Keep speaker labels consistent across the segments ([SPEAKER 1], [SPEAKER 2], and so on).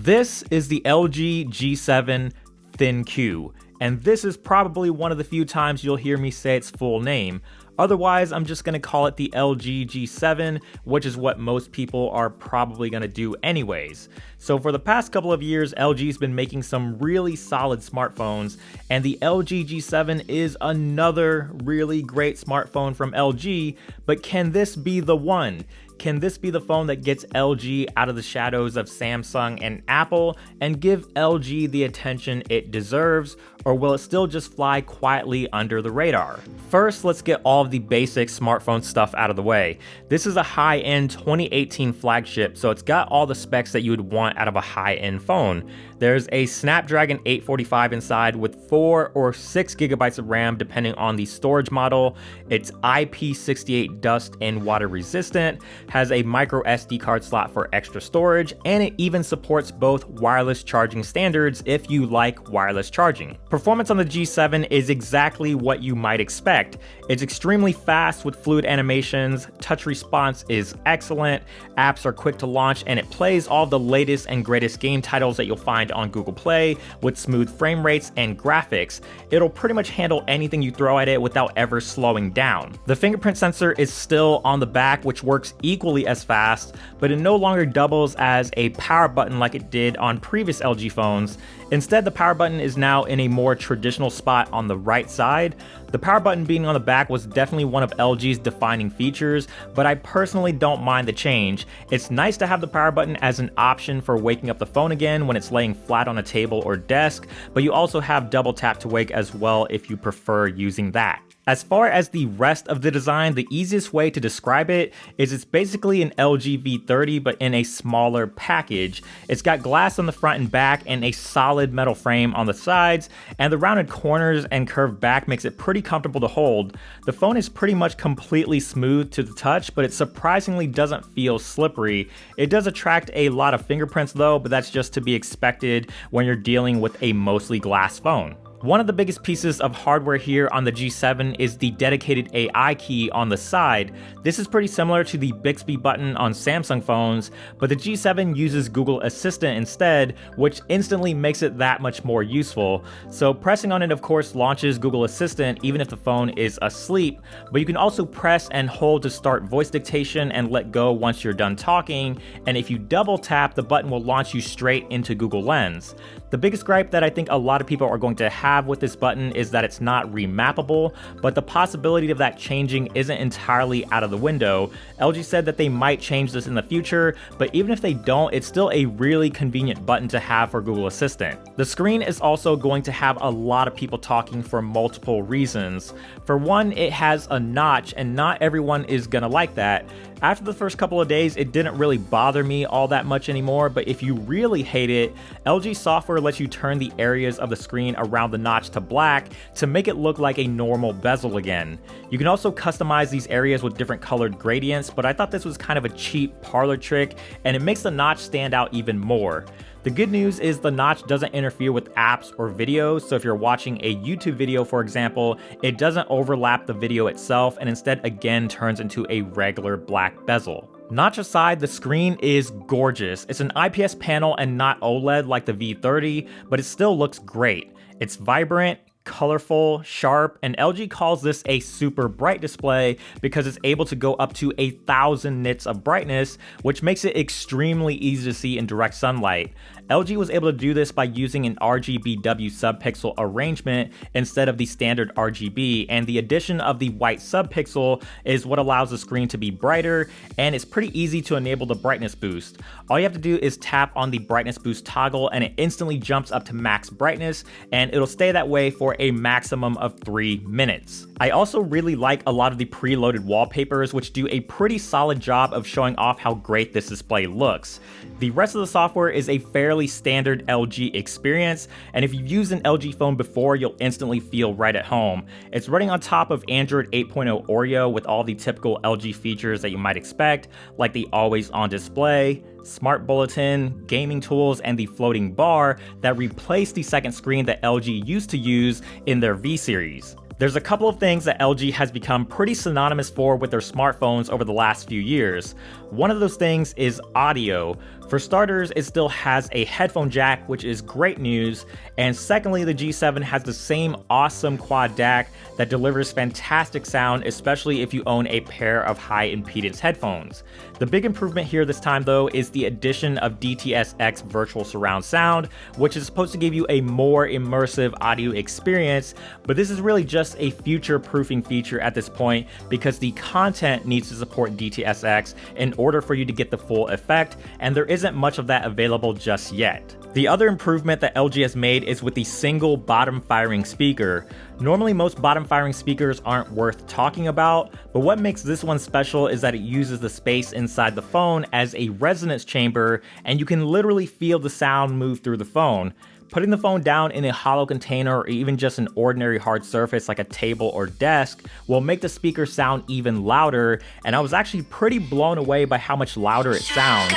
[SPEAKER 1] This is the LG G7 ThinQ, and this is probably one of the few times you'll hear me say its full name. Otherwise, I'm just going to call it the LG G7, which is what most people are probably going to do anyways. So for the past couple of years, LG's been making some really solid smartphones, and the LG G7 is another really great smartphone from LG, but can this be the one? Can this be the phone that gets LG out of the shadows of Samsung and Apple and give LG the attention it deserves, or will it still just fly quietly under the radar? First, let's get all of the basic smartphone stuff out of the way. This is a high-end 2018 flagship, so it's got all the specs that you would want out of a high-end phone. There's a Snapdragon 845 inside with 4 or 6 gigabytes of RAM depending on the storage model. It's IP68 dust and water resistant, has a micro SD card slot for extra storage, and it even supports both wireless charging standards if you like wireless charging. Performance on the G7 is exactly what you might expect. It's extremely fast with fluid animations, touch response is excellent, apps are quick to launch, and it plays all the latest and greatest game titles that you'll find on Google Play with smooth frame rates and graphics. It'll pretty much handle anything you throw at it without ever slowing down. The fingerprint sensor is still on the back, which works equally as fast, but it no longer doubles as a power button like it did on previous LG phones. Instead, the power button is now in a more traditional spot on the right side. The power button being on the back was definitely one of LG's defining features, but I personally don't mind the change. It's nice to have the power button as an option for waking up the phone again when it's laying flat on a table or desk, but you also have double tap to wake as well if you prefer using that. As far as the rest of the design, the easiest way to describe it is it's basically an LG V30 but in a smaller package. It's got glass on the front and back and a solid metal frame on the sides, and the rounded corners and curved back makes it pretty comfortable to hold. The phone is pretty much completely smooth to the touch, but it surprisingly doesn't feel slippery. It does attract a lot of fingerprints though, but that's just to be expected when you're dealing with a mostly glass phone. One of the biggest pieces of hardware here on the G7 is the dedicated AI key on the side. This is pretty similar to the Bixby button on Samsung phones, but the G7 uses Google Assistant instead, which instantly makes it that much more useful. So pressing on it of course launches Google Assistant even if the phone is asleep, but you can also press and hold to start voice dictation and let go once you're done talking, and if you double tap, the button will launch you straight into Google Lens. The biggest gripe that I think a lot of people are going to have with this button is that it's not remappable, but the possibility of that changing isn't entirely out of the window. LG said that they might change this in the future, but even if they don't, it's still a really convenient button to have for Google Assistant. The screen is also going to have a lot of people talking for multiple reasons. For one, it has a notch, and not everyone is gonna like that. After the first couple of days, it didn't really bother me all that much anymore, but if you really hate it, LG software lets you turn the areas of the screen around the notch to black to make it look like a normal bezel again. You can also customize these areas with different colored gradients, but I thought this was kind of a cheap parlor trick, and it makes the notch stand out even more. The good news is the notch doesn't interfere with apps or videos, so if you're watching a YouTube video, for example, it doesn't overlap the video itself and instead again turns into a regular black bezel. Notch aside, the screen is gorgeous. It's an IPS panel and not OLED like the V30, but it still looks great. It's vibrant, colorful, sharp, and LG calls this a super bright display because it's able to go up to 1,000 nits of brightness, which makes it extremely easy to see in direct sunlight. LG was able to do this by using an RGBW subpixel arrangement instead of the standard RGB, and the addition of the white subpixel is what allows the screen to be brighter, and it's pretty easy to enable the brightness boost. All you have to do is tap on the brightness boost toggle and it instantly jumps up to max brightness, and it'll stay that way for a maximum of 3 minutes. I also really like a lot of the preloaded wallpapers, which do a pretty solid job of showing off how great this display looks. The rest of the software is a fairly standard LG experience, and if you've used an LG phone before, you'll instantly feel right at home. It's running on top of Android 8.0 Oreo with all the typical LG features that you might expect, like the always on display, smart bulletin, gaming tools, and the floating bar that replace the second screen that LG used to use in their V series. There's a couple of things that LG has become pretty synonymous for with their smartphones over the last few years. One of those things is audio. For starters, it still has a headphone jack, which is great news, and secondly, the G7 has the same awesome quad DAC that delivers fantastic sound, especially if you own a pair of high impedance headphones. The big improvement here this time though is the addition of DTS:X virtual surround sound, which is supposed to give you a more immersive audio experience, but this is really just a future-proofing feature at this point because the content needs to support DTS:X in order for you to get the full effect, and there isn't much of that available just yet. The other improvement that LG has made is with the single bottom firing speaker. Normally most bottom firing speakers aren't worth talking about, but what makes this one special is that it uses the space inside the phone as a resonance chamber, and you can literally feel the sound move through the phone. Putting the phone down in a hollow container or even just an ordinary hard surface like a table or desk will make the speaker sound even louder, and I was actually pretty blown away by how much louder it sounds.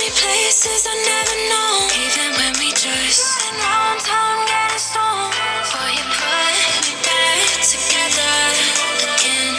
[SPEAKER 2] Places I never know, even when we just riding round town getting stoned. Boy, you put me back together again.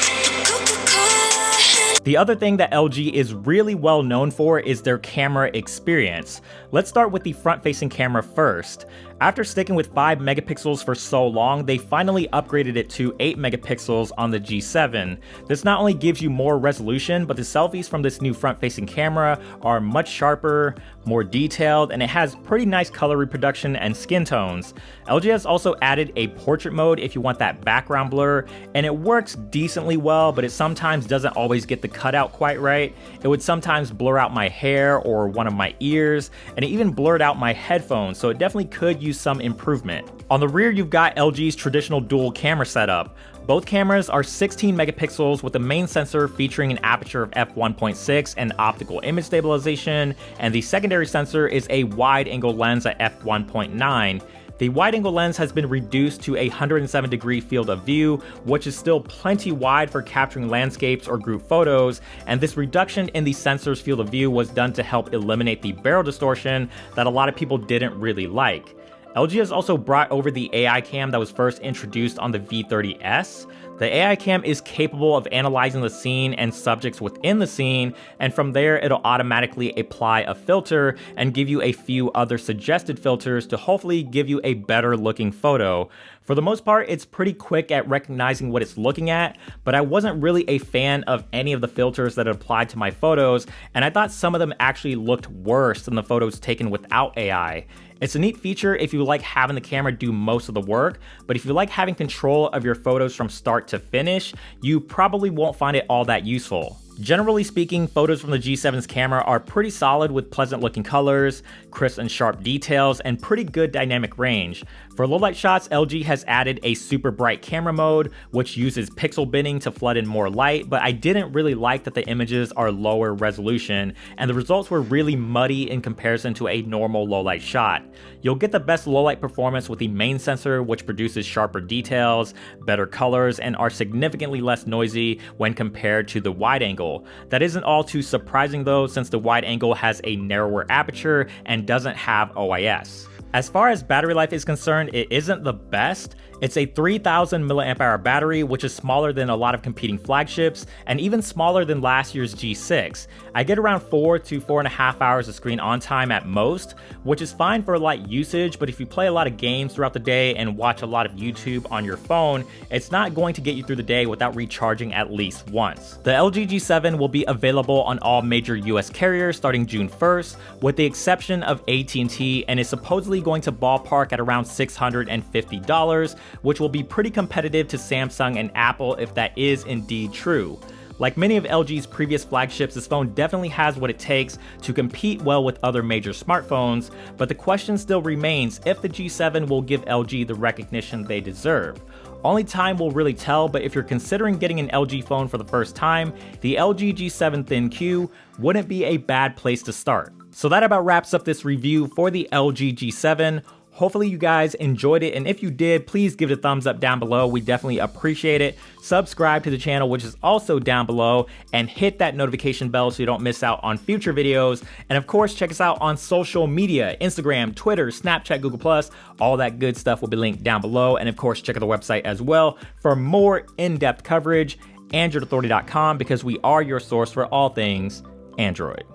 [SPEAKER 2] Coca-Cola.
[SPEAKER 1] The other thing that LG is really well known for is their camera experience. Let's start with the front-facing camera first. After sticking with 5 megapixels for so long, they finally upgraded it to 8 megapixels on the G7. This not only gives you more resolution, but the selfies from this new front-facing camera are much sharper, more detailed, and it has pretty nice color reproduction and skin tones. LG has also added a portrait mode if you want that background blur, and it works decently well, but it sometimes doesn't always get the cutout quite right. It would sometimes blur out my hair or one of my ears, and it even blurred out my headphones, so it definitely could use some improvement. On the rear, you've got LG's traditional dual camera setup. Both cameras are 16 megapixels with the main sensor featuring an aperture of f1.6 and optical image stabilization, and the secondary sensor is a wide-angle lens at f1.9. The wide-angle lens has been reduced to a 107-degree field of view, which is still plenty wide for capturing landscapes or group photos, and this reduction in the sensor's field of view was done to help eliminate the barrel distortion that a lot of people didn't really like. LG has also brought over the AI cam that was first introduced on the V30S. The AI cam is capable of analyzing the scene and subjects within the scene, and from there it'll automatically apply a filter and give you a few other suggested filters to hopefully give you a better looking photo. For the most part, it's pretty quick at recognizing what it's looking at, but I wasn't really a fan of any of the filters that applied to my photos, and I thought some of them actually looked worse than the photos taken without AI. It's a neat feature if you like having the camera do most of the work, but if you like having control of your photos from start to finish, you probably won't find it all that useful. Generally speaking, photos from the G7's camera are pretty solid with pleasant looking colors, crisp and sharp details, and pretty good dynamic range. For low light shots, LG has added a super bright camera mode, which uses pixel binning to flood in more light, but I didn't really like that the images are lower resolution, and the results were really muddy in comparison to a normal low light shot. You'll get the best low light performance with the main sensor, which produces sharper details, better colors, and are significantly less noisy when compared to the wide angle. That isn't all too surprising though, since the wide angle has a narrower aperture and doesn't have OIS. As far as battery life is concerned, it isn't the best. It's a 3000 mAh battery, which is smaller than a lot of competing flagships, and even smaller than last year's G6. I get around 4 to 4.5 hours of screen on time at most, which is fine for light usage, but if you play a lot of games throughout the day and watch a lot of YouTube on your phone, it's not going to get you through the day without recharging at least once. The LG G7 will be available on all major US carriers starting June 1st, with the exception of AT&T, and is supposedly going to ballpark at around $650, which will be pretty competitive to Samsung and Apple if that is indeed true. Like many of LG's previous flagships, this phone definitely has what it takes to compete well with other major smartphones, but the question still remains if the G7 will give LG the recognition they deserve. Only time will really tell, but if you're considering getting an LG phone for the first time, the LG G7 ThinQ wouldn't be a bad place to start. So that about wraps up this review for the LG G7. Hopefully you guys enjoyed it, and if you did, please give it a thumbs up down below. We definitely appreciate it. Subscribe to the channel, which is also down below, and hit that notification bell so you don't miss out on future videos. And of course, check us out on social media, Instagram, Twitter, Snapchat, Google+, all that good stuff will be linked down below. And of course, check out the website as well for more in-depth coverage, AndroidAuthority.com, because we are your source for all things Android.